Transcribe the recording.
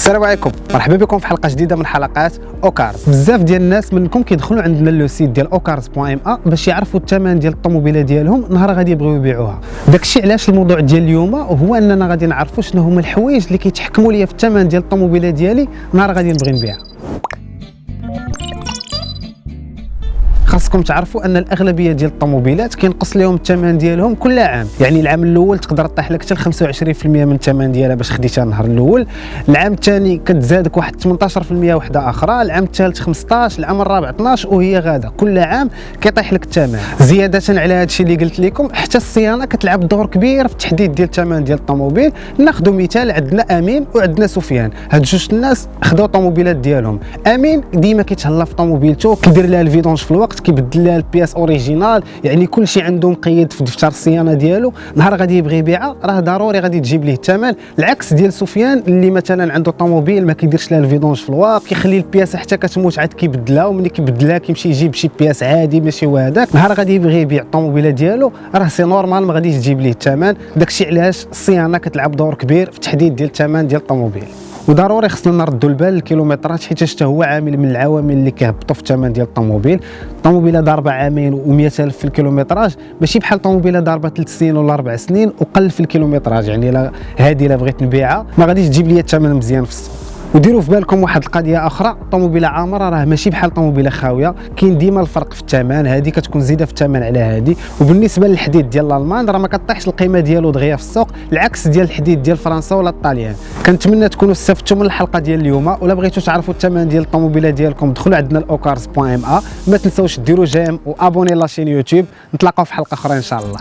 السلام عليكم، مرحبا بكم في حلقه جديده من حلقات اوكارز. بزاف ديال الناس منكم كيدخلوا عندنا لو سيت ديال اوكارز.ام باش يعرفوا الثمن ديال الطوموبيله ديالهم نهار غادي يبغيو يبيعوها. داكشي علاش الموضوع ديال اليوم هو اننا غادي نعرفوا شنو هما الحوايج اللي كيتحكموا ليا في الثمن ديال الطوموبيله ديالي نهار غادي نبغي نبيعها. خاصكم تعرفوا ان الاغلبيه ديال الطوموبيلات كينقص لهم الثمن ديالهم كل عام، يعني العام الاول تقدر طيح لك حتى 25% من الثمن ديالها باش خديتها النهار الاول، العام الثاني كتزادك واحد 18% وحده اخرى، العام الثالث 15، العام الرابع 12، وهي غاده كل عام كيطيح لك الثمن. زياده على هذا الشيء اللي قلت لكم، حتى الصيانه كتلعب دور كبير في التحديد ديال الثمن ديال الطوموبيل. ناخذ مثال، عندنا امين وعندنا سفيان، هاد جوج الناس خداو طوموبيلات ديالهم. امين ديما كيتهلا في طوموبيلته، كيدير لها الفيدونج في الوقت، كيبدل لها البياس اوريجينال، يعني كلشي عنده مقيد في دفتر الصيانه ديالو. نهار غادي يبغي يبيعها راه ضروري غادي تجيب ليه الثمن. العكس ديال سفيان اللي مثلا عنده طوموبيل ما كيديرش لها الفيدونج في الوقت، كيخلي البياس حتى كتموت عاد كيبدلها، وملي كيبدلها كيمشي يجيب شي بياس عادي ماشي هو هذاك. نهار غادي يبغي يبيع الطوموبيله ديالو راه سي نورمال ما غاديش تجيب ليه الثمن. داكشي علاش الصيانه كتلعب دور كبير في التحديد ديال الثمن ديال الطوموبيل. وضروري خصنا نردوا البال للكيلومترات، حيت حتى هو عامل من العوامل اللي كيهبطوا في الثمن ديال الطوموبيل. الطوموبيله ضاربه عامين و100 الف في الكيلومتراج ماشي بحال طوموبيله ضاربه 3 سنين ولا 4 سنين وقل في الكيلومتراج، يعني هذه الا بغيت نبيعها ما غاديش تجيب لي الثمن مزيان في السوق. وديروا في بالكم واحد القضيه اخرى، طوموبيله عامره راه ماشي بحال طوموبيله خاويه، كاين ديما الفرق في الثمن، هذه كتكون زياده في الثمن على هذه. وبالنسبه للحديد ديال الالمان راه ما كطيحش القيمه ديالو دغيا في السوق، العكس ديال الحديد ديال فرنسا ولا الطاليان. كنتمنى تكونوا استفدتوا من الحلقه ديال اليوم، ولا بغيتوا تعرفوا الثمن ديال الطوموبيله ديالكم دخلوا عندنا الاوكارز.ام. ما تنساوش ديروا جيم وابوني لاشين يوتيوب. نتلاقاو في حلقه اخرى ان شاء الله.